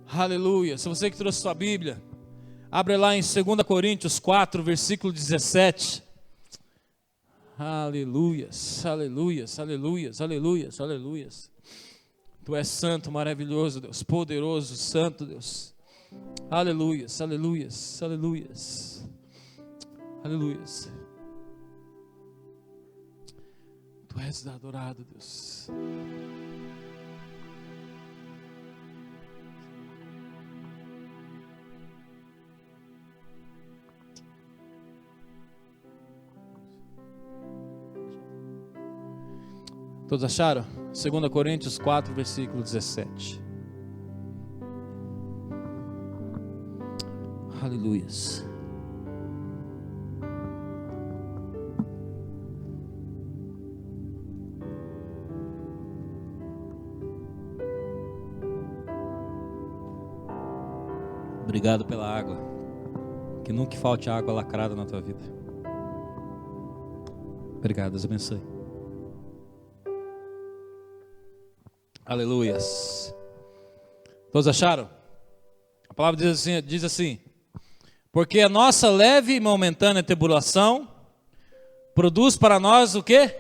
Aleluia. Se você que trouxe sua Bíblia, abre lá em 2 Coríntios 4, versículo 17. Aleluias, aleluias, aleluias, aleluias, aleluias. Tu és santo, maravilhoso, Deus, poderoso, santo Deus. Aleluias, aleluias, aleluias, aleluias. Tu és adorado, Deus. Todos acharam? 2 Coríntios 4, versículo 17. Aleluias. Obrigado pela água. Que nunca falte água lacrada na tua vida. Obrigado, Deus abençoe. Aleluias. Todos acharam? A palavra diz assim: porque a nossa leve e momentânea tribulação produz para nós o quê?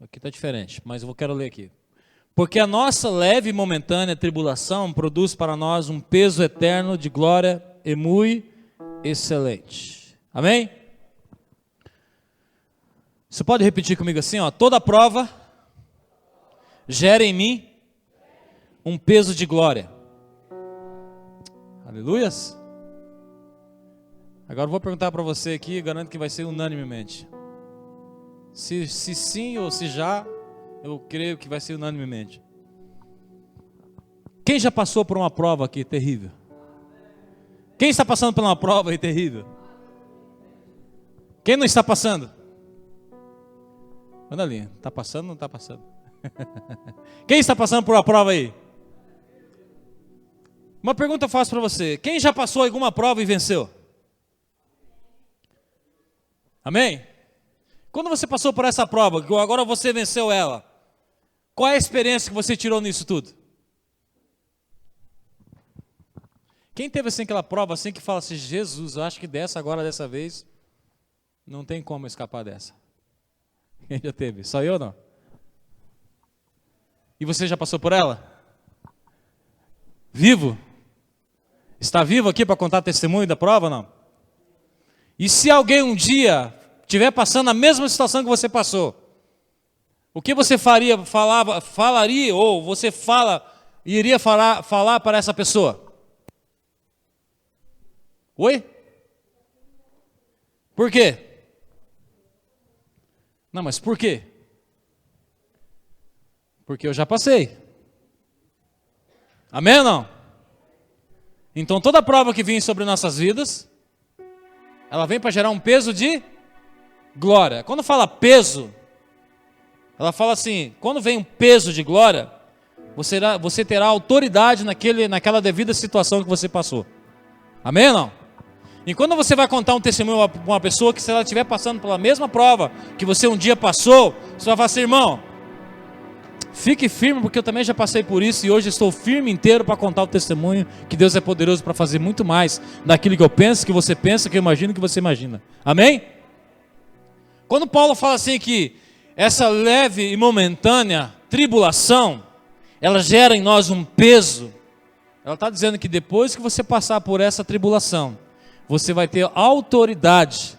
Aqui está diferente, mas eu quero ler aqui. Porque a nossa leve e momentânea tribulação produz para nós um peso eterno de glória e muito excelente. Amém? Você pode repetir comigo assim, ó: toda prova gera em mim um peso de glória. Aleluias. Agora eu vou perguntar para você aqui, garanto que vai ser unanimemente. Se sim ou se já, eu creio que vai ser unanimemente. Quem já passou por uma prova aqui terrível? Quem está passando por uma prova aí terrível? Quem não está passando? Manda ali, está passando ou não está passando? Quem está passando por uma prova aí? Uma pergunta eu faço para você: quem já passou alguma prova e venceu? Amém? Quando você passou por essa prova, agora você venceu ela, qual é a experiência que você tirou nisso tudo? Quem teve assim aquela prova assim que fala assim: Jesus, eu acho que dessa vez, não tem como escapar dessa? Quem já teve? Só eu ou não? E você já passou por ela? Vivo? Está vivo aqui para contar testemunho da prova ou não? E se alguém um dia estiver passando a mesma situação que você passou, o que você falaria ou você iria falar para essa pessoa? Oi? Por quê? Não, mas por quê? Porque eu já passei. Amém ou não? Então toda prova que vem sobre nossas vidas, ela vem para gerar um peso de glória. Quando fala peso, ela fala assim: quando vem um peso de glória, você terá autoridade naquela devida situação que você passou. Amém ou não? E quando você vai contar um testemunho para uma pessoa que, se ela estiver passando pela mesma prova que você um dia passou, você vai falar assim: irmão, fique firme, porque eu também já passei por isso e hoje estou firme inteiro para contar o testemunho, que Deus é poderoso para fazer muito mais daquilo que eu penso, que você pensa, que eu imagino, que você imagina. Amém? Quando Paulo fala assim que essa leve e momentânea tribulação, ela gera em nós um peso, ela está dizendo que depois que você passar por essa tribulação, você vai ter autoridade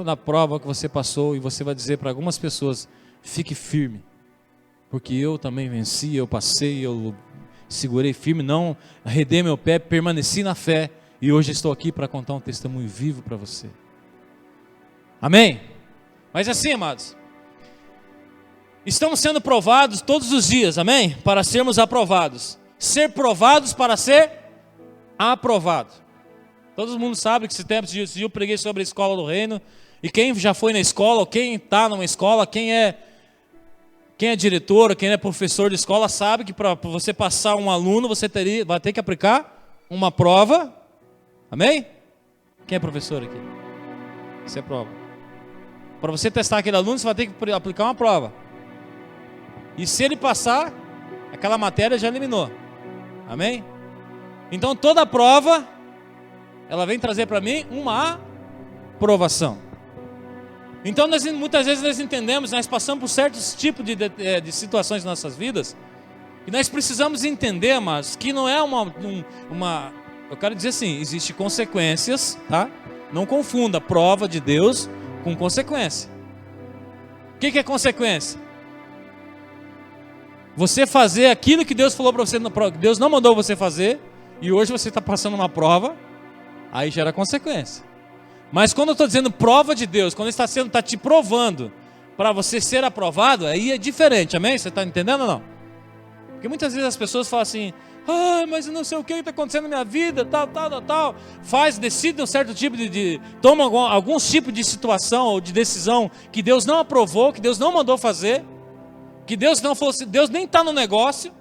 na prova que você passou, e você vai dizer para algumas pessoas: fique firme, porque eu também venci, eu passei, eu segurei firme, não arredei meu pé, permaneci na fé, e hoje estou aqui para contar um testemunho vivo para você. Amém? Mas assim, amados, estamos sendo provados todos os dias, amém? Para sermos aprovados. Ser provados para ser aprovado. Todo mundo sabe que esse tempo de eu preguei sobre a escola do reino. E quem já foi na escola, ou quem está numa escola, quem é diretor, quem é professor de escola, sabe que para você passar um aluno, você vai ter que aplicar uma prova. Amém? Quem é professor aqui? Você é prova. Para você testar aquele aluno, você vai ter que aplicar uma prova. E se ele passar, aquela matéria já eliminou. Amém? Então toda prova, ela vem trazer para mim uma aprovação. Então muitas vezes nós entendemos, nós passamos por certos tipos de situações em nossas vidas, e nós precisamos entender, mas que não é eu quero dizer assim, existe consequências, tá? Não confunda prova de Deus com consequência. O que é consequência? Você fazer aquilo que Deus falou para você, que Deus não mandou você fazer, e hoje você está passando uma prova, aí gera consequência. Mas quando eu estou dizendo prova de Deus, quando Ele está te provando para você ser aprovado, aí é diferente, amém? Você está entendendo ou não? Porque muitas vezes as pessoas falam assim, mas eu não sei o que está acontecendo na minha vida, tal. Decide um certo tipo toma alguns tipos de situação ou de decisão que Deus não aprovou, que Deus não mandou fazer, que Deus não fosse, Deus nem está no negócio.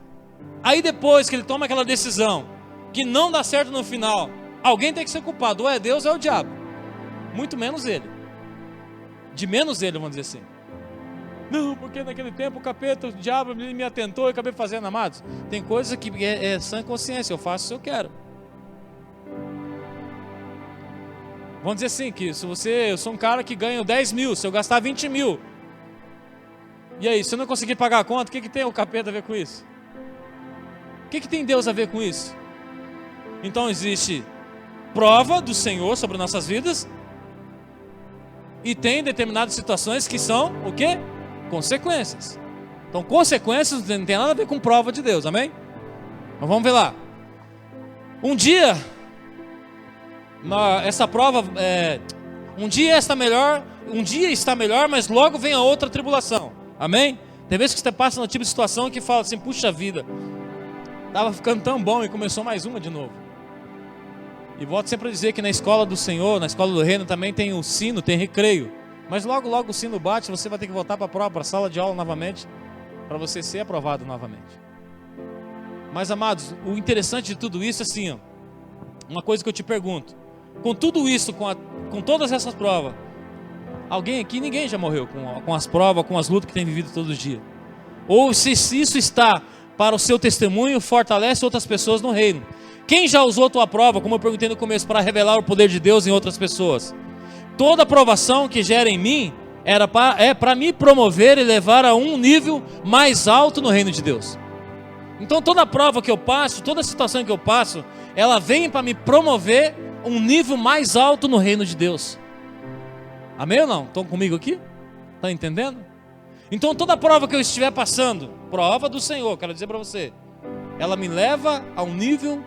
Aí depois que ele toma aquela decisão, que não dá certo no final, alguém tem que ser culpado, ou é Deus ou é o diabo. Muito menos ele. De menos ele, vamos dizer assim. Não, porque naquele tempo o capeta, o diabo me atentou e acabei fazendo, amados. Tem coisa que é sã consciência, eu faço se eu quero. Vamos dizer assim, que eu sou um cara que ganha 10 mil, se eu gastar 20 mil. E aí, se eu não conseguir pagar a conta, o que tem o capeta a ver com isso? O que tem Deus a ver com isso? Então existe prova do Senhor sobre nossas vidas, e tem determinadas situações que são o quê? Consequências. Então consequências não tem nada a ver com prova de Deus, amém? Mas vamos ver lá. Um dia essa prova um dia está melhor, mas logo vem a outra tribulação, amém? Tem vezes que você passa no tipo de situação que fala assim, puxa vida, estava ficando tão bom e começou mais uma de novo. E volto sempre a dizer que na escola do Senhor, na escola do reino também tem o sino, tem recreio. Mas logo o sino bate, você vai ter que voltar para a sala de aula novamente, para você ser aprovado novamente. Mas amados, o interessante de tudo isso é assim, uma coisa que eu te pergunto. Com tudo isso, com todas essas provas, alguém aqui, ninguém já morreu com as provas, com as lutas que tem vivido todos os dias. Ou se isso está para o seu testemunho, fortalece outras pessoas no reino. Quem já usou a tua prova, como eu perguntei no começo, para revelar o poder de Deus em outras pessoas? Toda aprovação que gera em mim é para me promover e levar a um nível mais alto no reino de Deus. Então toda prova que eu passo, toda situação que eu passo, ela vem para me promover um nível mais alto no reino de Deus. Amém ou não? Estão comigo aqui? Estão entendendo? Então toda prova que eu estiver passando, prova do Senhor, quero dizer para você, ela me leva a um nível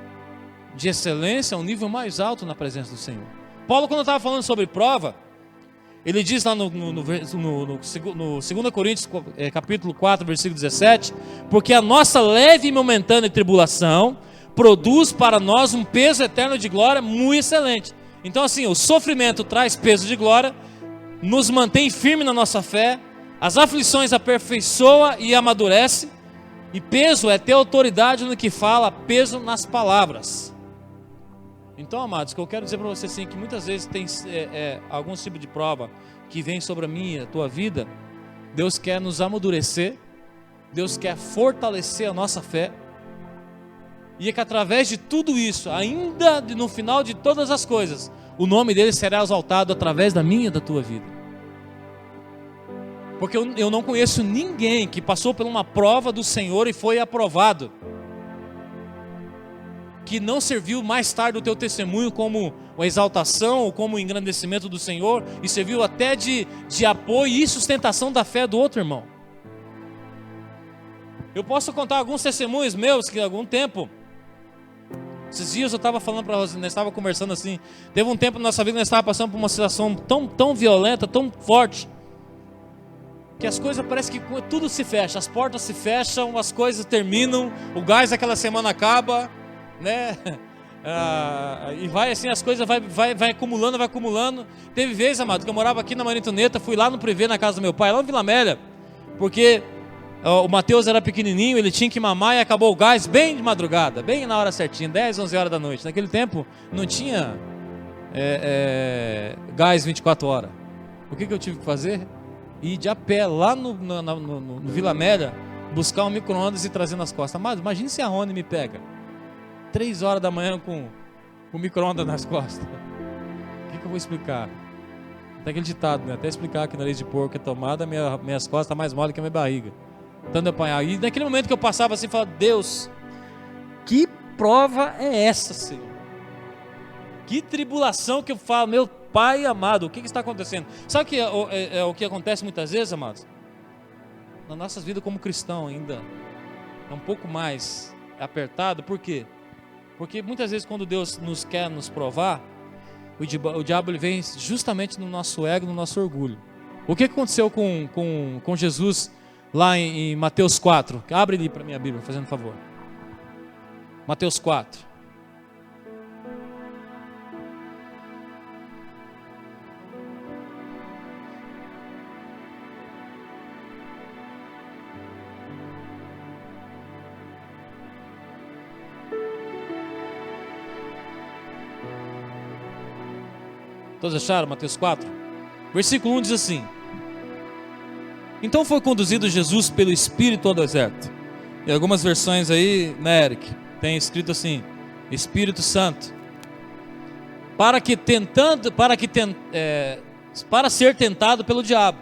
de excelência, a um nível mais alto na presença do Senhor. Paulo, quando estava falando sobre prova, ele diz lá no 2 Coríntios capítulo 4, versículo 17, porque a nossa leve e momentânea tribulação produz para nós um peso eterno de glória muito excelente. Então assim, o sofrimento traz peso de glória, nos mantém firme na nossa fé, as aflições aperfeiçoa e amadurece, e peso é ter autoridade no que fala, peso nas palavras. Então, amados, o que eu quero dizer para você assim, que muitas vezes tem algum tipo de prova que vem sobre a minha, a tua vida. Deus quer nos amadurecer, Deus quer fortalecer a nossa fé, e é que através de tudo isso, ainda no final de todas as coisas, o nome dele será exaltado através da minha e da tua vida. Porque eu não conheço ninguém que passou por uma prova do Senhor e foi aprovado, que não serviu mais tarde o teu testemunho como uma exaltação ou como um engrandecimento do Senhor, e serviu até de apoio e sustentação da fé do outro irmão. Eu posso contar alguns testemunhos meus que há algum tempo, esses dias eu estava falando para você, nós estávamos conversando assim, teve um tempo na nossa vida que nós estávamos passando por uma situação tão violenta, tão forte, que as coisas parece que tudo se fecha, as portas se fecham, as coisas terminam, o gás daquela semana acaba, né? E vai assim, as coisas vai acumulando. Teve vezes, amado, que eu morava aqui na Marintoneta, fui lá no privê na casa do meu pai, lá no Vila Amélia, porque o Mateus era pequenininho, ele tinha que mamar e acabou o gás bem de madrugada, bem na hora certinha, 10, 11 horas da noite. Naquele tempo não tinha gás 24 horas. O que eu tive que fazer? Ir de a pé lá no Vila Amélia, buscar um micro-ondas e trazer nas costas. Mas imagine se a Rony me pega 3 horas da manhã com o micro-ondas nas costas. O que eu vou explicar? Tem aquele ditado, né? Até explicar que na nariz de porco é tomada, minhas costas estão mais mole que a minha barriga. Tanto apanhar. E naquele momento que eu passava assim, eu falava, Deus, que prova é essa, Senhor? Que tribulação que eu falo, meu Pai amado, o que está acontecendo? Sabe que é o que acontece muitas vezes, amados? Nas nossas vidas como cristão ainda é um pouco mais apertado. Por quê? Porque muitas vezes quando Deus nos quer nos provar, o diabo ele vem justamente no nosso ego, no nosso orgulho. O que aconteceu com Jesus lá em Mateus 4? Abre ali para a minha Bíblia, fazendo um favor. Mateus 4. Todos acharam? Mateus 4? Versículo 1 diz assim: Então foi conduzido Jesus pelo Espírito ao deserto. Em algumas versões aí, né, Eric, tem escrito assim: Espírito Santo, para ser tentado pelo diabo.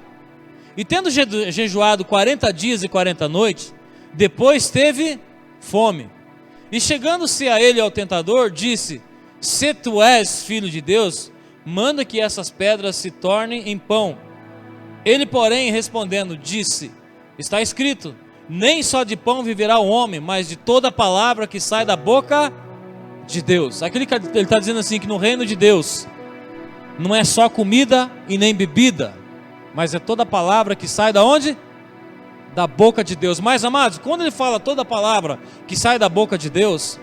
E tendo jejuado 40 dias e 40 noites, depois teve fome. E chegando-se a ele ao tentador, disse: Se tu és filho de Deus, manda que essas pedras se tornem em pão. Ele, porém, respondendo, disse: Está escrito, nem só de pão viverá o homem, mas de toda palavra que sai da boca de Deus. Aquilo que ele está dizendo assim, que no reino de Deus não é só comida e nem bebida, mas é toda palavra que sai da onde? Da boca de Deus. Mas, amados, quando ele fala toda palavra que sai da boca de Deus,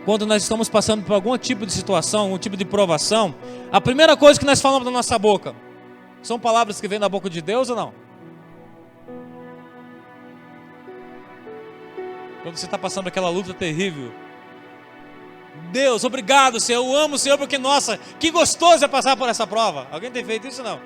quando nós estamos passando por algum tipo de situação, algum tipo de provação, a primeira coisa que nós falamos da nossa boca são palavras que vêm da boca de Deus ou não? Quando você está passando aquela luta terrível, Deus, obrigado, Senhor, eu amo o Senhor, porque nossa, que gostoso é passar por essa prova. Alguém tem feito isso ou não?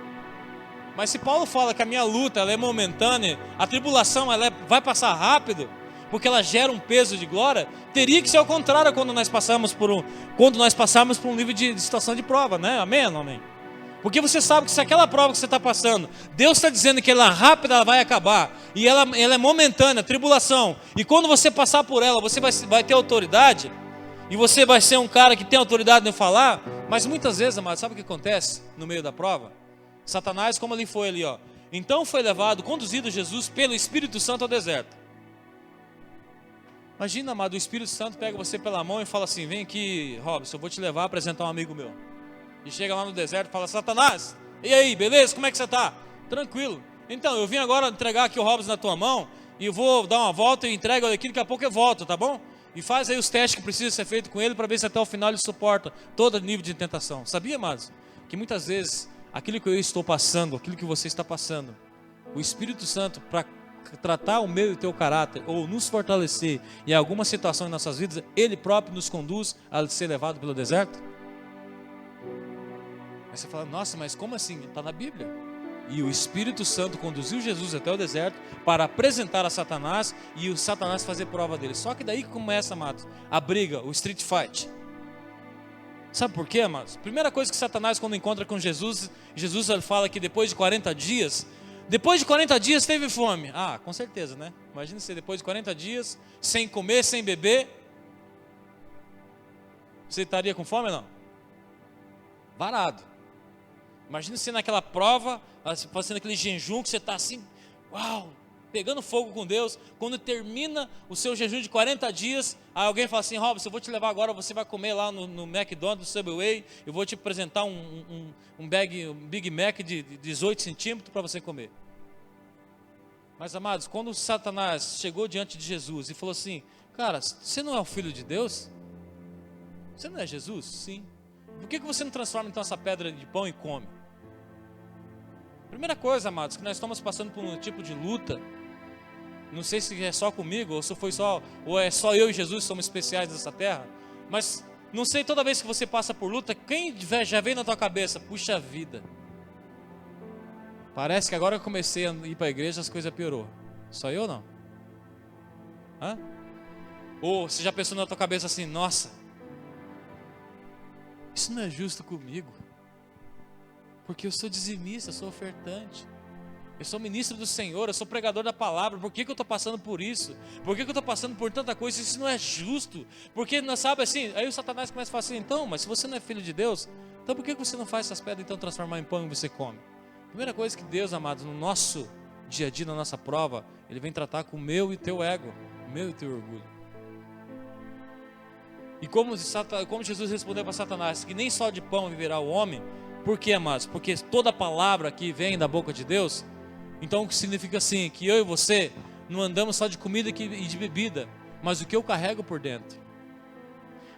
Mas se Paulo fala que a minha luta ela é momentânea, a tribulação vai passar rápido, porque ela gera um peso de glória, teria que ser ao contrário quando nós passarmos por um nível de situação de prova, né? Amém ou não amém? Porque você sabe que se aquela prova que você está passando, Deus está dizendo que ela é rápida, ela vai acabar, e ela é momentânea, tribulação, e quando você passar por ela, você vai ter autoridade, e você vai ser um cara que tem autoridade em falar, mas muitas vezes, amado, sabe o que acontece no meio da prova? Satanás, como ele foi ali, ó. Então foi conduzido Jesus pelo Espírito Santo ao deserto. Imagina, amado, o Espírito Santo pega você pela mão e fala assim: vem aqui, Robson, eu vou te levar a apresentar um amigo meu. E chega lá no deserto e fala: Satanás, e aí, beleza? Como é que você está? Tranquilo. Então, eu vim agora entregar aqui o Robson na tua mão, e eu vou dar uma volta e entrego ele aqui, daqui a pouco eu volto, tá bom? E faz aí os testes que precisam ser feitos com ele, para ver se até o final ele suporta todo nível de tentação. Sabia, amados, que muitas vezes aquilo que eu estou passando, aquilo que você está passando, o Espírito Santo, para tratar o meu e o teu caráter, ou nos fortalecer em alguma situação em nossas vidas, Ele próprio nos conduz a ser levado pelo deserto? Aí você fala: nossa, mas como assim? Está na Bíblia. E o Espírito Santo conduziu Jesus até o deserto para apresentar a Satanás e o Satanás fazer prova dele. Só que daí que começa, amados, a briga, o street fight. Sabe por quê, amados? Primeira coisa que Satanás, quando encontra com Jesus ele fala que depois de 40 dias teve fome. Ah, com certeza, né? Imagina se depois de 40 dias, sem comer, sem beber, você estaria com fome ou não? Varado. Imagina se naquela prova, fazendo aquele jejum, que você está assim, uau, pegando fogo com Deus. Quando termina o seu jejum de 40 dias, aí alguém fala assim: Robson, eu vou te levar agora, você vai comer lá no McDonald's, no Subway, eu vou te apresentar um Big Mac de 18 centímetros para você comer. Mas, amados, quando Satanás chegou diante de Jesus e falou assim: cara, você não é o Filho de Deus? Você não é Jesus? Sim. Por que você não transforma então essa pedra de pão e come? Primeira coisa, amados, que nós estamos passando por um tipo de luta. Não sei se é só comigo, ou é só eu e Jesus que somos especiais nessa terra. Mas não sei, toda vez que você passa por luta, quem já vem na tua cabeça? Puxa vida, Parece que agora que eu comecei a ir para a igreja, as coisas piorou. Só eu não? Hã? Ou você já pensou na tua cabeça assim, nossa, isso não é justo comigo, porque eu sou dizimista, eu sou ofertante, eu sou ministro do Senhor, eu sou pregador da palavra, por que eu estou passando por isso? Por que eu estou passando por tanta coisa? Isso não é justo, porque não sabe assim, aí o Satanás começa a falar assim, então, mas se você não é filho de Deus, então por que você não faz essas pedras então transformar em pão e você come? Primeira coisa que Deus, amados, no nosso dia a dia, na nossa prova, Ele vem tratar com o meu e teu ego, o meu e teu orgulho. E como Jesus respondeu para Satanás, que nem só de pão viverá o homem, por quê, amados? Porque toda palavra que vem da boca de Deus, então o que significa assim, que eu e você não andamos só de comida e de bebida, mas o que eu carrego por dentro.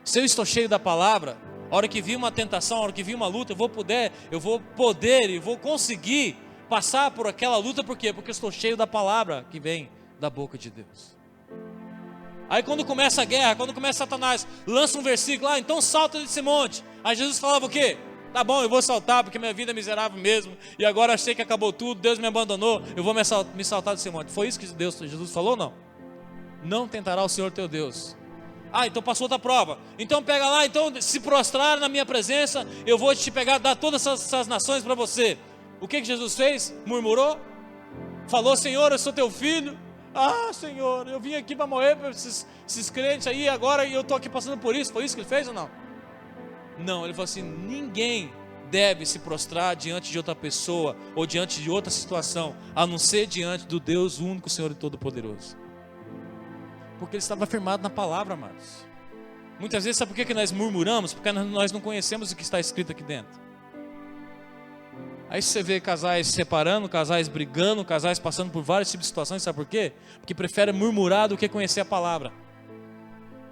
Se eu estou cheio da palavra, a hora que vir uma tentação, a hora que vir uma luta, eu vou poder e vou conseguir passar por aquela luta, por quê? Porque eu estou cheio da palavra que vem da boca de Deus. Aí quando começa a guerra, quando começa Satanás, lança um versículo, então salta desse monte. Aí Jesus falava o quê? Tá bom, eu vou saltar, porque minha vida é miserável mesmo, e agora achei que acabou tudo, Deus me abandonou, eu vou me saltar desse monte. Foi isso que Jesus falou ou não? Não tentará o Senhor teu Deus. Então passou outra prova. Então pega lá, então se prostrar na minha presença, eu vou te pegar, dar todas essas nações para você. O que Jesus fez? Murmurou? Falou, Senhor, eu sou teu filho. Senhor, eu vim aqui para morrer para esses crentes aí, agora eu estou aqui passando por isso. Foi isso que ele fez ou não? Não, ele falou assim, ninguém deve se prostrar diante de outra pessoa ou diante de outra situação, a não ser diante do Deus único, Senhor e Todo-Poderoso. Porque ele estava firmado na palavra, amados. Muitas vezes, sabe por que nós murmuramos? Porque nós não conhecemos o que está escrito aqui dentro. Aí você vê casais se separando, casais brigando, casais passando por vários tipos de situações, sabe por quê? Porque prefere murmurar do que conhecer a palavra.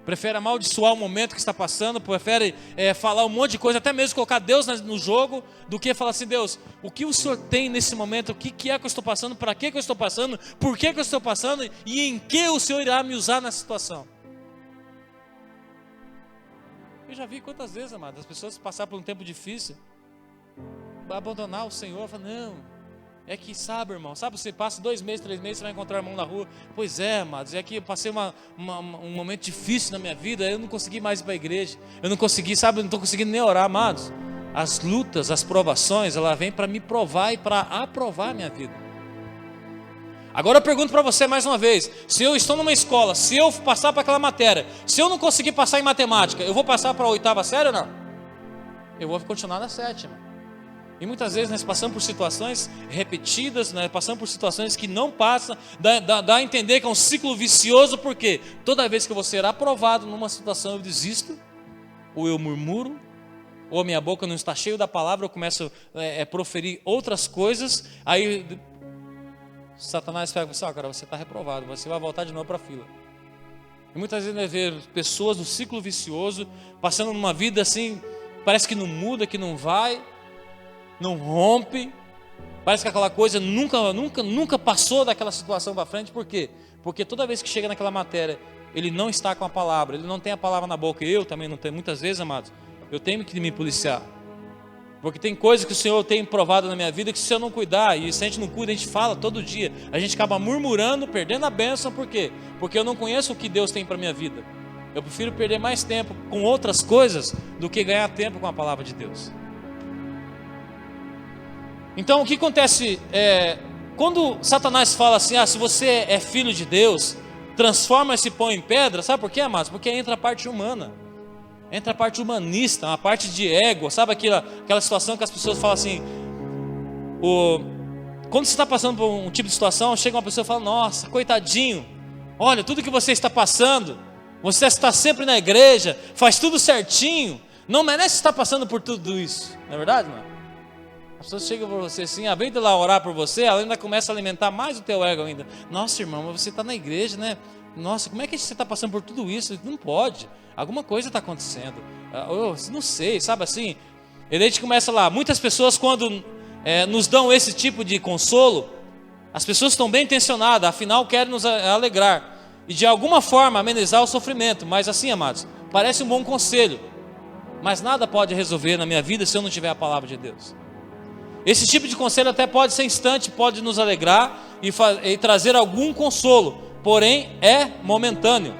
Prefere amaldiçoar o momento que está passando, prefere falar um monte de coisa, até mesmo colocar Deus no jogo, do que falar assim, Deus, o que o Senhor tem nesse momento, o que é que eu estou passando, para que eu estou passando, por que eu estou passando, e em que o Senhor irá me usar nessa situação. Eu já vi quantas vezes, amado, as pessoas passar por um tempo difícil, abandonar o Senhor, falar, não, é que sabe, irmão, sabe, você passa 2 meses, 3 meses, você vai encontrar o irmão na rua, pois é, amados, é que eu passei um momento difícil na minha vida, eu não consegui mais ir para a igreja, eu não consegui, sabe, eu não estou conseguindo nem orar, amados. As lutas, as provações, ela vem para me provar e para aprovar a minha vida. Agora eu pergunto para você mais uma vez, se eu estou numa escola, se eu passar para aquela matéria, se eu não conseguir passar em matemática, eu vou passar para a 8ª série ou não? Eu vou continuar na 7ª. E muitas vezes nós passamos por situações repetidas, nós passamos por situações que não passam, dá a entender que é um ciclo vicioso, porque toda vez que eu vou ser aprovado numa situação eu desisto, ou eu murmuro, ou a minha boca não está cheia da palavra, eu começo a proferir outras coisas, aí Satanás pega e fala, cara, você está reprovado, você vai voltar de novo para a fila. E muitas vezes nós vemos pessoas no ciclo vicioso, passando numa vida assim, parece que não muda, que não vai, não rompe, parece que aquela coisa nunca passou daquela situação para frente. Por quê? Porque toda vez que chega naquela matéria, ele não está com a palavra, ele não tem a palavra na boca. Eu também não tenho, muitas vezes, amados, eu tenho que me policiar, porque tem coisas que o Senhor tem provado na minha vida, que se eu não cuidar, e se a gente não cuida, a gente fala todo dia, a gente acaba murmurando, perdendo a bênção. Por quê? Porque eu não conheço o que Deus tem para a minha vida. Eu prefiro perder mais tempo com outras coisas do que ganhar tempo com a palavra de Deus. Então o que acontece quando Satanás fala assim, se você é filho de Deus, transforma esse pão em pedra, sabe por quê, amados? Porque entra a parte humana, entra a parte humanista, a parte de ego, sabe aquela situação que as pessoas falam assim, quando você está passando por um tipo de situação, chega uma pessoa e fala, nossa, coitadinho, olha tudo que você está passando, você está sempre na igreja, faz tudo certinho, não merece estar passando por tudo isso, não é verdade, mano? As pessoas chegam para você assim, a vez de lá orar por você, ela ainda começa a alimentar mais o teu ego ainda. Nossa, irmão, mas você está na igreja, né? Nossa, como é que você está passando por tudo isso? Não pode, alguma coisa está acontecendo. Eu não sei, sabe assim? E daí a gente começa lá, muitas pessoas quando nos dão esse tipo de consolo, as pessoas estão bem intencionadas, afinal querem nos alegrar e de alguma forma amenizar o sofrimento. Mas assim, amados, parece um bom conselho, mas nada pode resolver na minha vida se eu não tiver a palavra de Deus. Esse tipo de conselho até pode ser instante, pode nos alegrar e trazer algum consolo, porém é momentâneo.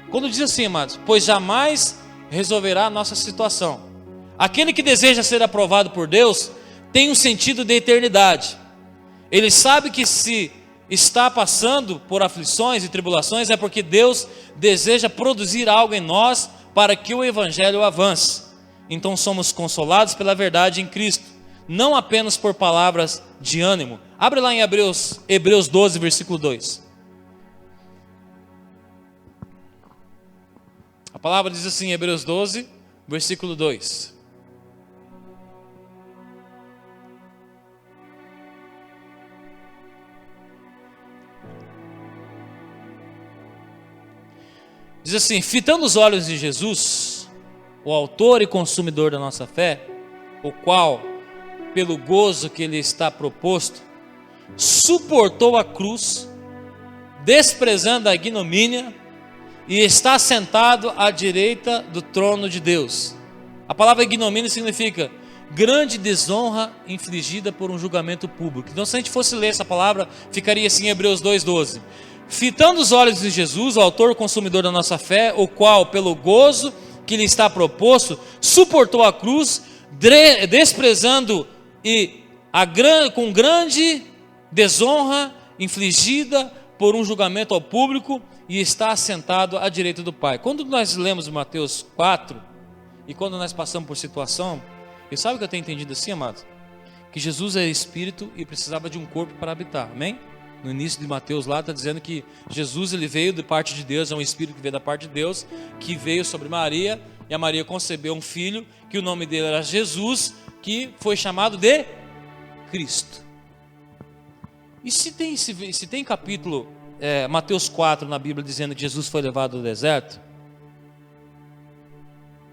Quando diz assim, amados, pois jamais resolverá a nossa situação. Aquele que deseja ser aprovado por Deus tem um sentido de eternidade. Ele sabe que se está passando por aflições e tribulações é porque Deus deseja produzir algo em nós para que o Evangelho avance. Então somos consolados pela verdade em Cristo, não apenas por palavras de ânimo. Abre lá em Hebreus 12, versículo 2. A palavra diz assim, Hebreus 12, versículo 2. Diz assim, fitando os olhos de Jesus, o autor e consumidor da nossa fé, o qual, pelo gozo que lhe está proposto, suportou a cruz, desprezando a ignomínia, e está sentado à direita do trono de Deus. A palavra ignomínia significa grande desonra infligida por um julgamento público. Então, se a gente fosse ler essa palavra, ficaria assim em Hebreus 2,12. Fitando os olhos de Jesus, o autor e consumidor da nossa fé, o qual, pelo gozo que lhe está proposto, suportou a cruz, desprezando com grande desonra infligida por um julgamento ao público, e está assentado à direita do Pai. Quando nós lemos Mateus 4, e quando nós passamos por situação, e sabe o que eu tenho entendido assim, amado? Que Jesus é Espírito e precisava de um corpo para habitar, amém? No início de Mateus lá está dizendo que Jesus ele veio de parte de Deus, é um Espírito que veio da parte de Deus, que veio sobre Maria, e a Maria concebeu um filho, que o nome dele era Jesus, que foi chamado de Cristo. E se tem capítulo, Mateus 4 na Bíblia dizendo que Jesus foi levado ao deserto,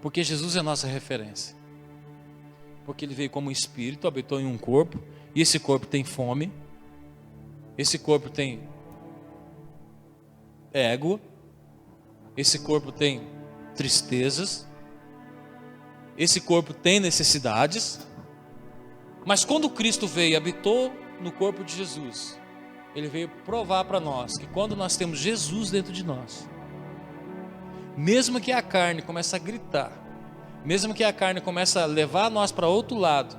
porque Jesus é a nossa referência, porque ele veio como um Espírito, habitou em um corpo, e esse corpo tem fome, esse corpo tem ego, esse corpo tem tristezas, esse corpo tem necessidades, mas quando Cristo veio e habitou no corpo de Jesus, ele veio provar para nós que quando nós temos Jesus dentro de nós, mesmo que a carne comece a gritar, mesmo que a carne comece a levar nós para outro lado,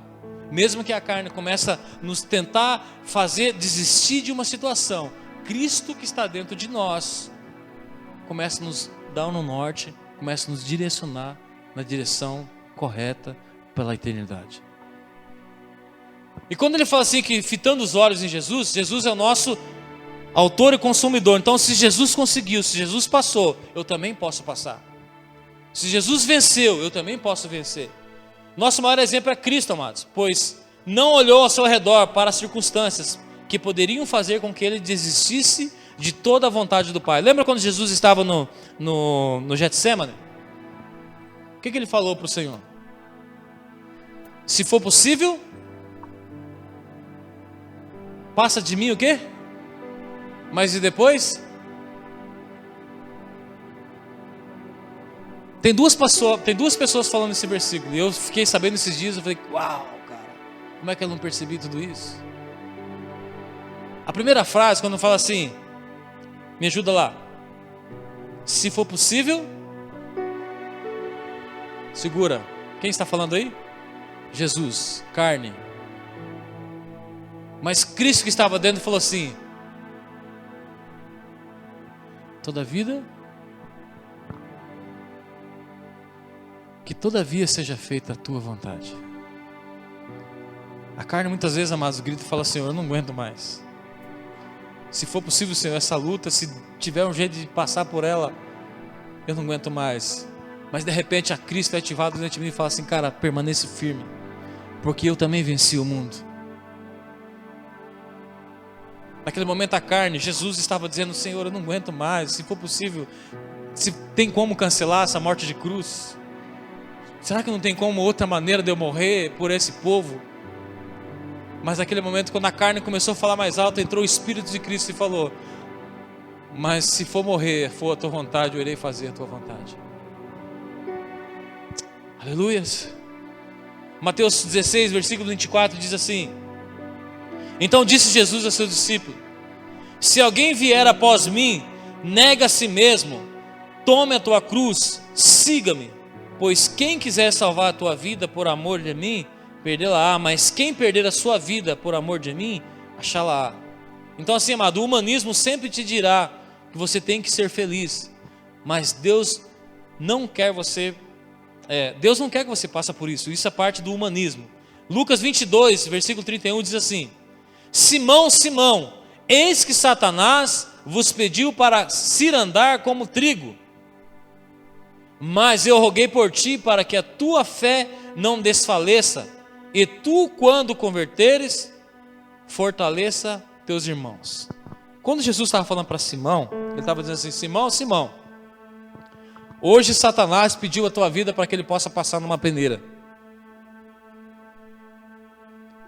mesmo que a carne comece a nos tentar fazer desistir de uma situação, Cristo que está dentro de nós começa a nos dar no norte, começa a nos direcionar na direção correta pela eternidade. E quando ele fala assim que fitando os olhos em Jesus, Jesus é o nosso autor e consumidor. Então se Jesus conseguiu, se Jesus passou, eu também posso passar. Se Jesus venceu, eu também posso vencer. Nosso maior exemplo é Cristo, amados, pois não olhou ao seu redor para as circunstâncias que poderiam fazer com que ele desistisse de toda a vontade do Pai. Lembra quando Jesus estava no Getsemane? O que ele falou para o Senhor? Se for possível, passa de mim o quê? Mas e depois? Tem duas pessoas falando esse versículo, e eu fiquei sabendo esses dias, eu falei, uau, cara, como é que eu não percebi tudo isso? A primeira frase, quando fala assim, me ajuda lá, se for possível, segura, quem está falando aí? Jesus, carne. Mas Cristo que estava dentro falou assim, todavia, que todavia seja feita a tua vontade. A carne muitas vezes, amados, grita e fala, Senhor, eu não aguento mais. Se for possível, Senhor, essa luta, se tiver um jeito de passar por ela, eu não aguento mais. Mas de repente a Cristo é ativado dentro de mim e fala assim, cara, permaneça firme, porque eu também venci o mundo. Naquele momento a carne, Jesus estava dizendo, Senhor, eu não aguento mais, se for possível, se tem como cancelar essa morte de cruz, será que não tem como outra maneira de eu morrer por esse povo? Mas naquele momento, quando a carne começou a falar mais alto, entrou o Espírito de Cristo e falou, mas se for morrer, for a tua vontade, eu irei fazer a tua vontade. Aleluias. Mateus 16, versículo 24 diz assim: então disse Jesus a seus discípulos: se alguém vier após mim, nega a si mesmo, tome a tua cruz, siga-me. Pois quem quiser salvar a tua vida por amor de mim, perdê-la-á, mas quem perder a sua vida por amor de mim, achá-la-á. Então assim, amado, o humanismo sempre te dirá que você tem que ser feliz, mas Deus não quer que você passe por isso. Isso é parte do humanismo. Lucas 22, versículo 31 diz assim: Simão, Simão, eis que Satanás vos pediu para cirandar como trigo, mas eu roguei por ti para que a tua fé não desfaleça, e tu, quando converteres, fortaleça teus irmãos. Quando Jesus estava falando para Simão, ele estava dizendo assim: Simão, Simão, hoje Satanás pediu a tua vida para que ele possa passar numa peneira.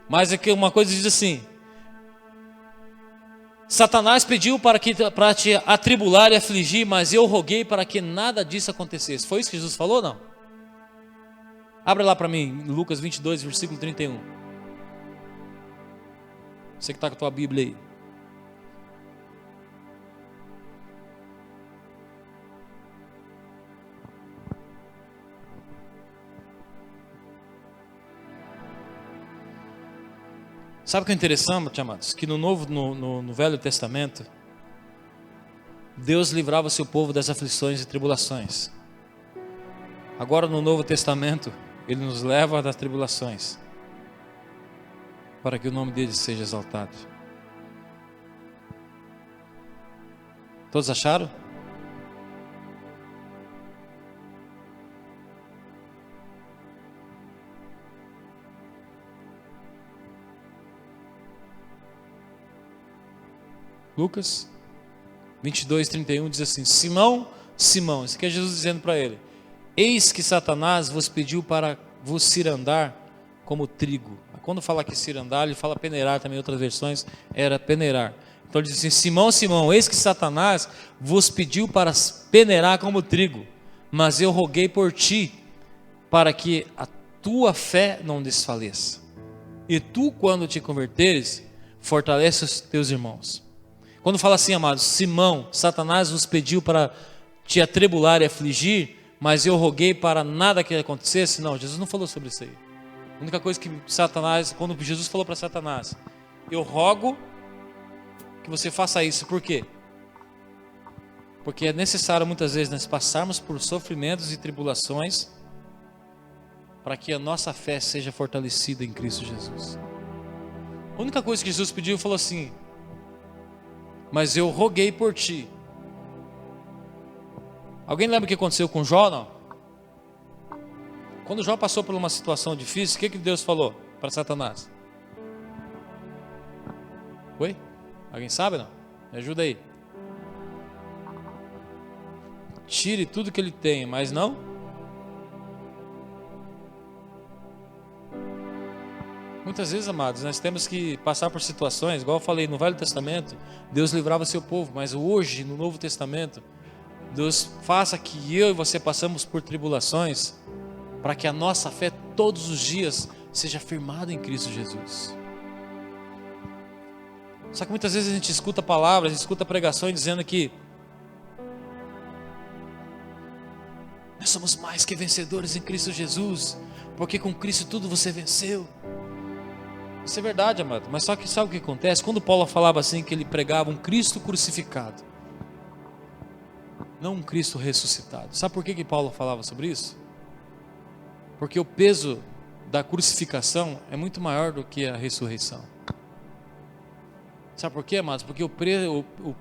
Mas aqui uma coisa diz assim: Satanás pediu para te atribular e afligir, mas eu roguei para que nada disso acontecesse. Foi isso que Jesus falou ou não? Abra lá para mim, Lucas 22, versículo 31. Você que está com a tua Bíblia aí. Sabe o que é interessante, amados? Que no Velho Testamento, Deus livrava o seu povo das aflições e tribulações. Agora no Novo Testamento, Ele nos leva das tribulações, para que o nome dele seja exaltado. Todos acharam? Lucas 22, 31 diz assim: Simão, Simão, isso aqui é Jesus dizendo para ele: eis que Satanás vos pediu para vos cirandar como trigo. Quando fala aqui cirandar, ele fala peneirar também, em outras versões era peneirar. Então ele diz assim: Simão, Simão, eis que Satanás vos pediu para peneirar como trigo, mas eu roguei por ti, para que a tua fé não desfaleça. E tu, quando te converteres, fortalece os teus irmãos. Quando fala assim, amados, Simão, Satanás vos pediu para te atribular e afligir, mas eu roguei para nada que acontecesse. Não, Jesus não falou sobre isso aí. A única coisa que Satanás, quando Jesus falou para Satanás: eu rogo que você faça isso. Por quê? Porque é necessário muitas vezes nós passarmos por sofrimentos e tribulações para que a nossa fé seja fortalecida em Cristo Jesus. A única coisa que Jesus pediu, falou assim: mas eu roguei por ti. Alguém lembra o que aconteceu com Jó, não? Quando Jó passou por uma situação difícil, o que Deus falou para Satanás? Oi? Alguém sabe, não? Me ajuda aí. Tire tudo que ele tem, mas não. Muitas vezes, amados, nós temos que passar por situações, igual eu falei, no Velho Testamento, Deus livrava seu povo, mas hoje, no Novo Testamento, Deus faça que eu e você passamos por tribulações, para que a nossa fé todos os dias seja firmada em Cristo Jesus. Só que muitas vezes a gente escuta palavras, escuta pregações dizendo que nós somos mais que vencedores em Cristo Jesus, porque com Cristo tudo você venceu. Isso é verdade, amado, mas só que sabe o que acontece? Quando Paulo falava assim, que ele pregava um Cristo crucificado, não um Cristo ressuscitado. Sabe por que Paulo falava sobre isso? Porque o peso da crucificação é muito maior do que a ressurreição. Sabe por quê, amados? Porque o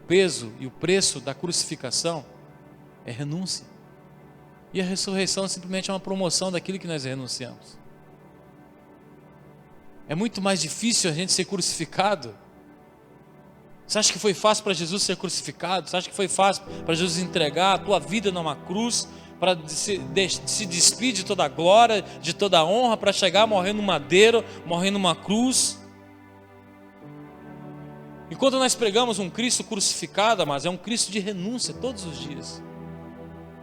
peso e o preço da crucificação é renúncia, e a ressurreição simplesmente é uma promoção daquilo que nós renunciamos. É muito mais difícil a gente ser crucificado. Você acha que foi fácil para Jesus ser crucificado? Você acha que foi fácil para Jesus entregar a tua vida numa cruz, para se despedir de toda a glória, de toda a honra, para chegar a morrer no madeiro, morrer numa cruz? Enquanto nós pregamos um Cristo crucificado, mas é um Cristo de renúncia todos os dias.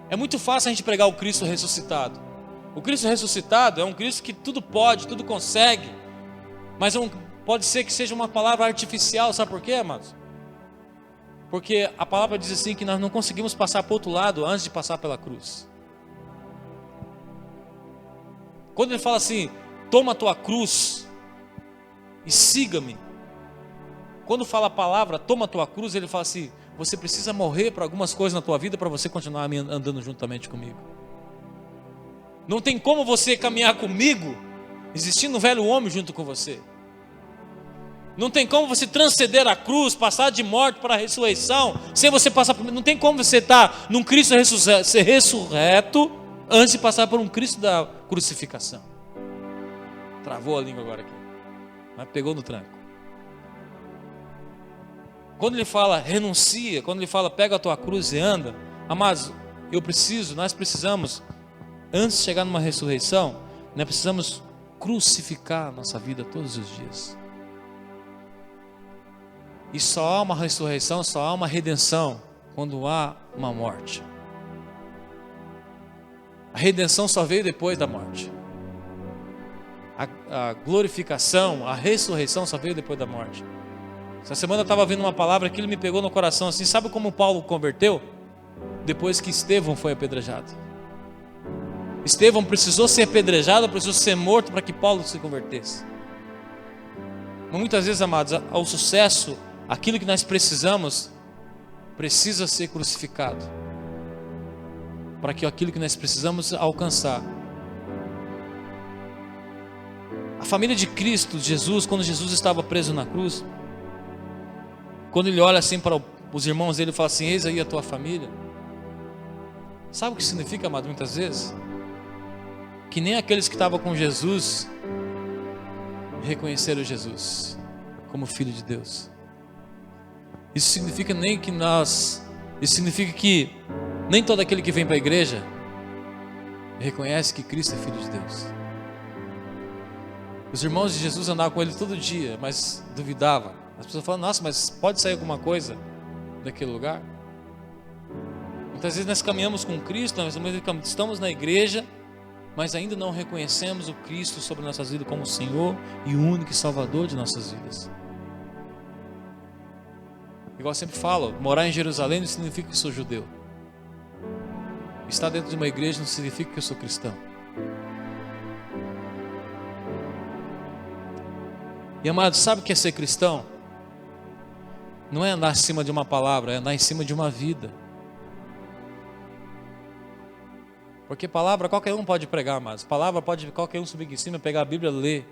É muito fácil a gente pregar o Cristo ressuscitado. O Cristo ressuscitado é um Cristo que tudo pode, tudo consegue. Mas pode ser que seja uma palavra artificial, sabe por quê, amados? Porque a palavra diz assim que nós não conseguimos passar para o outro lado antes de passar pela cruz. Quando ele fala assim, toma a tua cruz e siga-me. Quando fala a palavra, toma a tua cruz, ele fala assim, você precisa morrer para algumas coisas na tua vida para você continuar andando juntamente comigo. Não tem como você caminhar comigo, existindo um velho homem junto com você. Não tem como você transcender a cruz, passar de morte para a ressurreição, sem você passar por... Não tem como você estar num Cristo ser ressurreto, antes de passar por um Cristo da crucificação. Travou a língua agora aqui, mas pegou no tranco. Quando ele fala renuncia, quando ele fala pega a tua cruz e anda, amados, nós precisamos, antes de chegar numa ressurreição, nós precisamos crucificar a nossa vida todos os dias. E só há uma ressurreição, só há uma redenção quando há uma morte. A redenção só veio depois da morte. A glorificação, a ressurreição só veio depois da morte. Essa semana eu estava vendo uma palavra que ele me pegou no coração assim. Sabe como Paulo converteu? Depois que Estevão foi apedrejado. Estevão precisou ser apedrejado, precisou ser morto para que Paulo se convertesse. Mas muitas vezes, amados, ao sucesso, aquilo que nós precisamos, precisa ser crucificado. Para que aquilo que nós precisamos alcançar. A família de Cristo, Jesus, quando Jesus estava preso na cruz, quando ele olha assim para os irmãos dele e fala assim, eis aí a tua família. Sabe o que significa, amado, muitas vezes? Que nem aqueles que estavam com Jesus reconheceram Jesus como Filho de Deus. Isso significa que nem todo aquele que vem para a igreja reconhece que Cristo é Filho de Deus. Os irmãos de Jesus andavam com ele todo dia, mas duvidavam. As pessoas falam, nossa, mas pode sair alguma coisa daquele lugar? Muitas vezes nós caminhamos com Cristo, nós estamos na igreja, mas ainda não reconhecemos o Cristo sobre nossas vidas como o Senhor e o único Salvador de nossas vidas. Igual eu sempre falo, morar em Jerusalém não significa que eu sou judeu. Estar dentro de uma igreja não significa que eu sou cristão. E amados, sabe o que é ser cristão? Não é andar em cima de uma palavra, é andar em cima de uma vida. Porque palavra qualquer um pode pregar, amados. Palavra pode qualquer um subir aqui em cima, pegar a Bíblia e ler.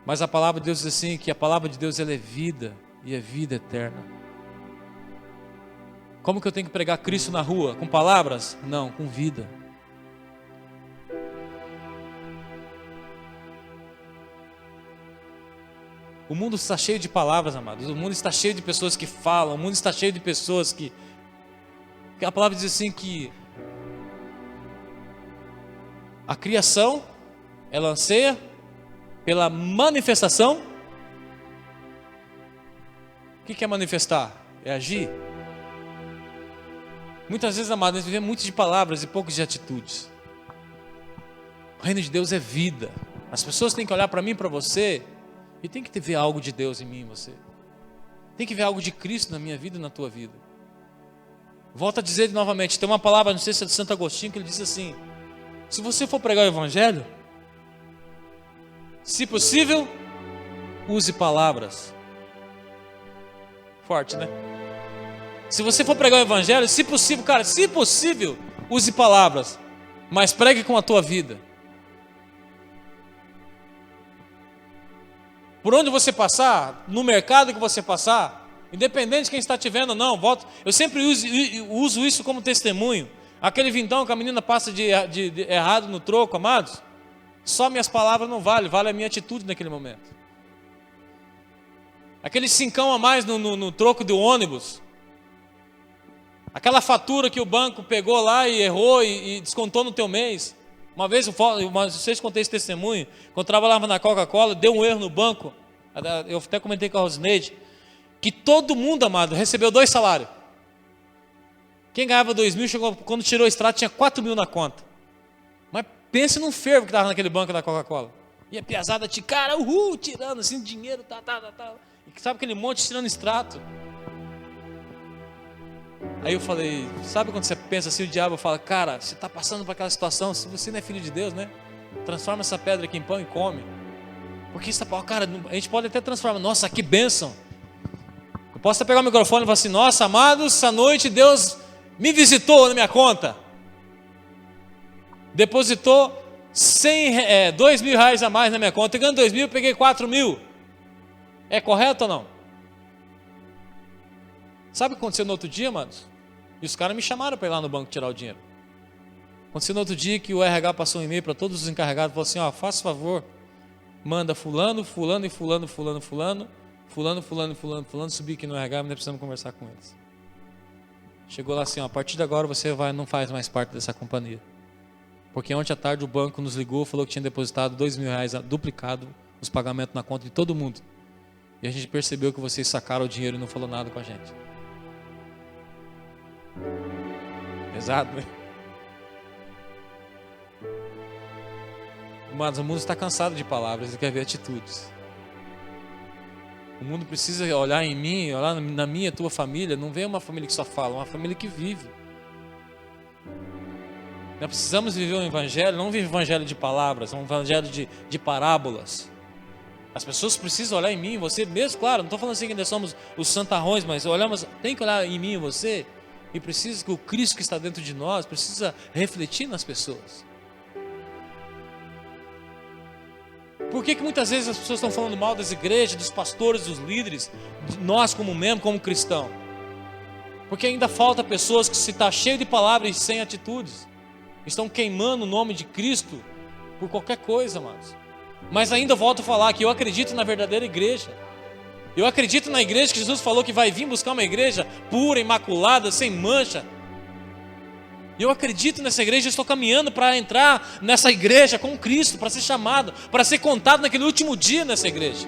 Mas a palavra de Deus diz assim, que a palavra de Deus ela é vida, e é vida eterna. Como que eu tenho que pregar Cristo na rua? Com palavras? Não, com vida. O mundo está cheio de palavras, amados. O mundo está cheio de pessoas que falam. O mundo está cheio de pessoas que a palavra diz assim que a criação, ela anseia pela manifestação. O que é manifestar? É agir. Muitas vezes, amados, nós vivemos muito de palavras e poucos de atitudes. O reino de Deus é vida. As pessoas têm que olhar para mim e para você e tem que ver algo de Deus em mim e em você. Tem que ver algo de Cristo na minha vida e na tua vida. Volto a dizer novamente, tem uma palavra, não sei se é de Santo Agostinho, que ele diz assim: se você for pregar o Evangelho, se possível, use palavras. Forte, né? Se você for pregar o Evangelho, se possível, cara, se possível, use palavras, mas pregue com a tua vida. Por onde você passar, no mercado que você passar, independente de quem está te vendo ou não, eu sempre uso isso como testemunho. Aquele vintão que a menina passa de errado no troco, amados, só minhas palavras não valem, vale a minha atitude naquele momento. Aquele cincão a mais no troco do ônibus, aquela fatura que o banco pegou lá e errou e descontou no teu mês. Uma vez, vocês contei esse testemunho, quando eu trabalhava na Coca-Cola, deu um erro no banco, eu até comentei com a Rosineide, que todo mundo, amado, recebeu 2 salários. Quem ganhava 2.000, chegou, quando tirou o extrato, tinha 4.000 na conta. Mas pense num fervo que estava naquele banco da Coca-Cola. E a piazada de cara, tirando assim dinheiro, E sabe aquele monte tirando extrato? Aí eu falei, sabe quando você pensa assim, o diabo fala, cara, você está passando por aquela situação, se você não é filho de Deus, né? Transforma essa pedra aqui em pão e come. Porque isso tá, cara, a gente pode até transformar, nossa, que bênção. Eu posso até pegar o microfone e falar assim, nossa, amados, essa noite Deus me visitou na minha conta. Depositou 2 mil reais a mais na minha conta. Eu ganho 2 mil, eu peguei 4 mil. É correto ou não? Sabe o que aconteceu no outro dia, amados? E os caras me chamaram para ir lá no banco tirar o dinheiro. Aconteceu no outro dia que o RH passou um e-mail para todos os encarregados, falou assim, faça favor, manda fulano subir aqui no RH, nós precisamos conversar com eles. Chegou lá assim, a partir de agora você não faz mais parte dessa companhia. Porque ontem à tarde o banco nos ligou, falou que tinha depositado 2 mil reais duplicado os pagamentos na conta de todo mundo. E a gente percebeu que vocês sacaram o dinheiro e não falou nada com a gente. Pesado, né? Mas o mundo está cansado de palavras e quer ver atitudes. O mundo precisa olhar em mim, olhar na minha, tua família. Não vem uma família que só fala, uma família que vive. Nós precisamos viver um evangelho, não um evangelho de palavras, um evangelho de parábolas. As pessoas precisam olhar em mim, em você mesmo, claro, não estou falando assim que nós somos os santarrões, mas olhamos, tem que olhar em mim e em você, e precisa que o Cristo que está dentro de nós, precisa refletir nas pessoas. Por que muitas vezes as pessoas estão falando mal das igrejas, dos pastores, dos líderes, de nós como membro, como cristão? Porque ainda falta pessoas que se está cheio de palavras e sem atitudes. Estão queimando o nome de Cristo por qualquer coisa, amados. Mas ainda volto a falar que eu acredito na verdadeira igreja. Eu acredito na igreja que Jesus falou que vai vir buscar uma igreja pura, imaculada, sem mancha. Eu acredito nessa igreja, eu estou caminhando para entrar nessa igreja com Cristo, para ser chamado, para ser contado naquele último dia nessa igreja.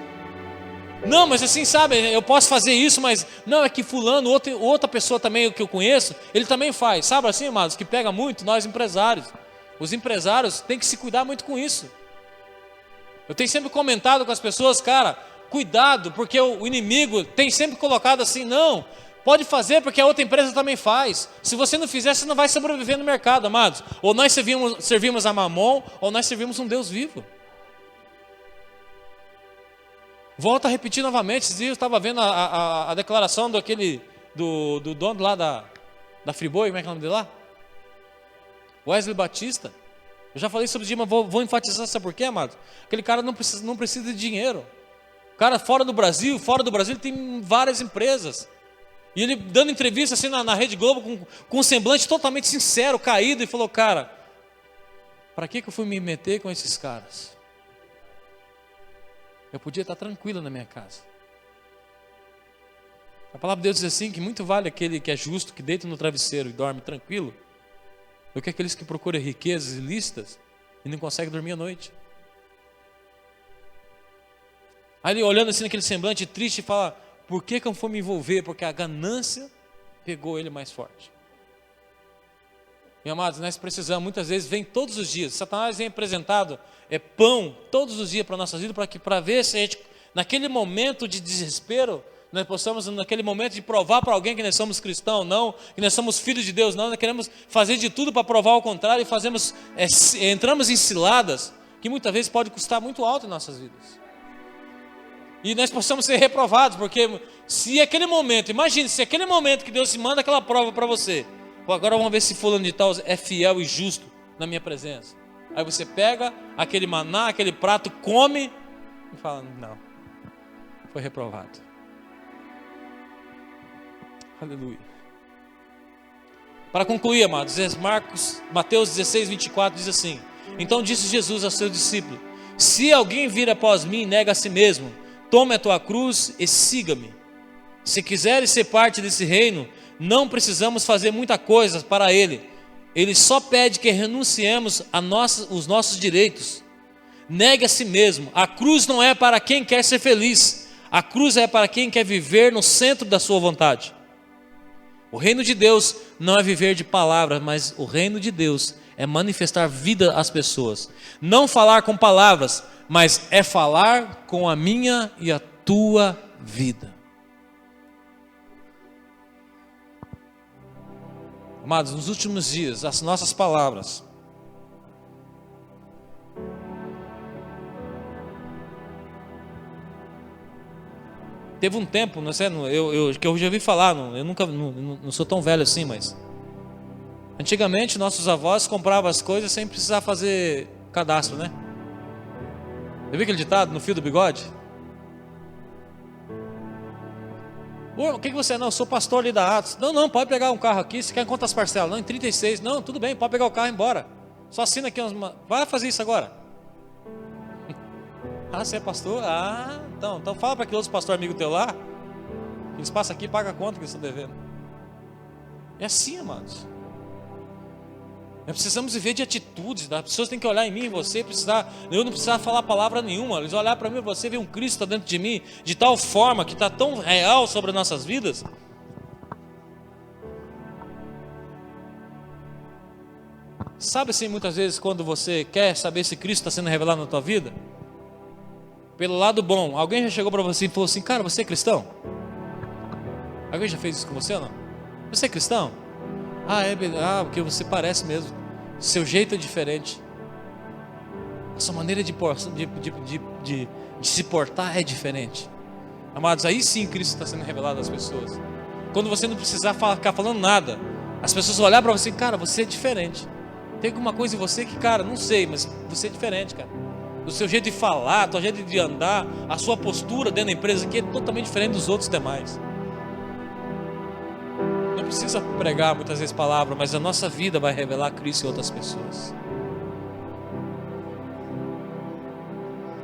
Não, mas assim, sabe, eu posso fazer isso, mas não, é que fulano, outra pessoa também que eu conheço, ele também faz. Sabe assim, amados, que pega muito nós empresários. Os empresários têm que se cuidar muito com isso. Eu tenho sempre comentado com as pessoas, cara, cuidado, porque o inimigo tem sempre colocado assim, não, pode fazer porque a outra empresa também faz. Se você não fizer, você não vai sobreviver no mercado, amados. Ou nós servimos a Mamon, ou nós servimos um Deus vivo. Volto a repetir novamente, esses dias eu estava vendo a declaração do dono lá da Friboi, como é que é o nome dele lá? Wesley Batista. Eu já falei sobre isso, mas vou enfatizar, sabe por quê, amado? Aquele cara não precisa de dinheiro. O cara fora do Brasil ele tem várias empresas. E ele dando entrevista assim na Rede Globo com um semblante totalmente sincero, caído, e falou, cara, para que eu fui me meter com esses caras? Eu podia estar tranquilo na minha casa. A palavra de Deus diz assim, que muito vale aquele que é justo, que deita no travesseiro e dorme tranquilo, do que aqueles que procuram riquezas ilícitas e não conseguem dormir à noite. Aí ele olhando assim naquele semblante triste, fala, por que eu fui me envolver? Porque a ganância pegou ele mais forte. Meus amados, nós precisamos, muitas vezes vem todos os dias, Satanás vem apresentado pão todos os dias para a nossa vida, para ver se a gente, naquele momento de desespero, nós possamos, naquele momento de provar para alguém que nós somos cristãos, não, que nós somos filhos de Deus, não, nós queremos fazer de tudo para provar o contrário e entramos em ciladas, que muitas vezes pode custar muito alto em nossas vidas. E nós possamos ser reprovados, porque se aquele momento, imagine, se aquele momento que Deus manda aquela prova para você, agora vamos ver se fulano de tal é fiel e justo na minha presença. Aí você pega aquele maná, aquele prato, come e fala, não, foi reprovado. Aleluia. Para concluir, amados, Mateus 16, 24 diz assim, então disse Jesus ao seu discípulo, se alguém vir após mim, nega a si mesmo, tome a tua cruz e siga-me. Se quiseres ser parte desse reino, não precisamos fazer muita coisa para ele. Ele só pede que renunciemos os nossos direitos. Negue a si mesmo. A cruz não é para quem quer ser feliz. A cruz é para quem quer viver no centro da sua vontade. O reino de Deus não é viver de palavras, mas o reino de Deus é manifestar vida às pessoas. Não falar com palavras, mas é falar com a minha e a tua vida. Amados, nos últimos dias, as nossas palavras teve um tempo, não sei, que eu já ouvi falar, eu nunca não sou tão velho assim, mas antigamente nossos avós compravam as coisas sem precisar fazer cadastro, né? Eu vi aquele ditado no fio do bigode? O que você é? Não, eu sou pastor ali da Atos. Não, pode pegar um carro aqui, você quer em quantas parcelas? Não, em 36. Não, tudo bem, pode pegar o carro e ir embora. Só assina aqui, vai fazer isso agora. Ah, você é pastor? Ah, então fala para aquele outro pastor amigo teu lá, que eles passam aqui e pagam a conta que eles estão devendo. É assim, amados. Nós precisamos viver de atitudes. As pessoas têm que olhar em mim e você, eu não precisava falar palavra nenhuma. Eles olhar para mim e você ver um Cristo dentro de mim, de tal forma que está tão real sobre as nossas vidas. Sabe assim, muitas vezes quando você quer saber se Cristo está sendo revelado na tua vida? Pelo lado bom, alguém já chegou para você e falou assim: cara, você é cristão? Alguém já fez isso com você ou não? Você é cristão? Porque você parece mesmo. Seu jeito é diferente. A sua maneira de se portar é diferente. Amados, aí sim Cristo está sendo revelado às pessoas. Quando você não precisar ficar falando nada, as pessoas vão olhar para você: cara, você é diferente. Tem alguma coisa em você que, cara, não sei, mas você é diferente, cara. O seu jeito de falar, o seu jeito de andar, a sua postura dentro da empresa aqui é totalmente diferente dos outros demais. Não precisa pregar muitas vezes palavra, mas a nossa vida vai revelar Cristo em outras pessoas.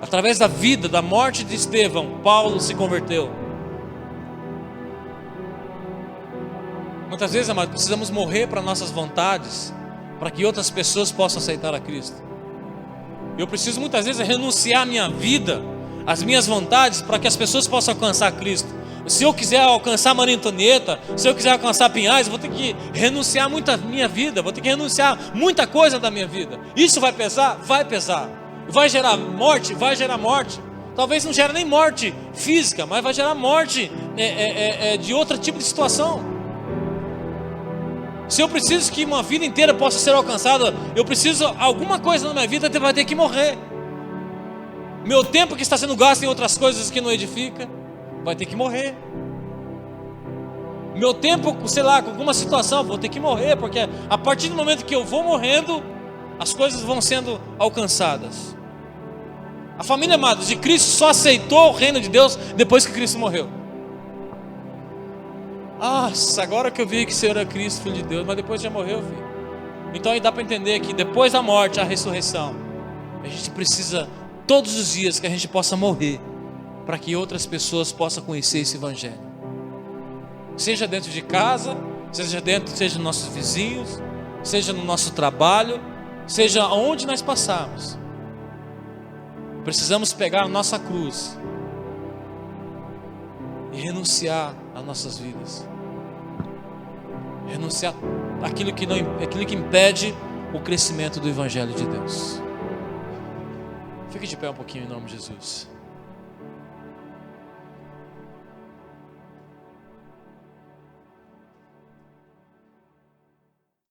Através da vida, da morte de Estevão, Paulo se converteu. Muitas vezes, amados, precisamos morrer para nossas vontades, para que outras pessoas possam aceitar a Cristo. Eu preciso muitas vezes renunciar à minha vida, às minhas vontades, para que as pessoas possam alcançar Cristo. Se eu quiser alcançar Maria Antonieta, se eu quiser alcançar Pinhais, eu vou ter que renunciar muito à minha vida, vou ter que renunciar muita coisa da minha vida. Isso vai pesar? Vai pesar. Vai gerar morte? Vai gerar morte. Talvez não gere nem morte física, mas vai gerar morte de outro tipo de situação. Se eu preciso que uma vida inteira possa ser alcançada, eu preciso, alguma coisa na minha vida vai ter que morrer. Meu tempo que está sendo gasto em outras coisas que não edifica, vai ter que morrer. Meu tempo, sei lá, com alguma situação, vou ter que morrer, porque a partir do momento que eu vou morrendo, as coisas vão sendo alcançadas. A família, amados, de Cristo só aceitou o reino de Deus depois que Cristo morreu. Nossa, agora que eu vi que o Senhor é Cristo, Filho de Deus, mas depois já morreu, filho. Então aí dá para entender que depois da morte, a ressurreição, a gente precisa todos os dias que a gente possa morrer, para que outras pessoas possam conhecer esse evangelho. Seja dentro de casa, seja nos nossos vizinhos, seja no nosso trabalho, seja onde nós passarmos. Precisamos pegar a nossa cruz e renunciar às nossas vidas. Renunciar àquilo que impede o crescimento do evangelho de Deus. Fique de pé um pouquinho em nome de Jesus.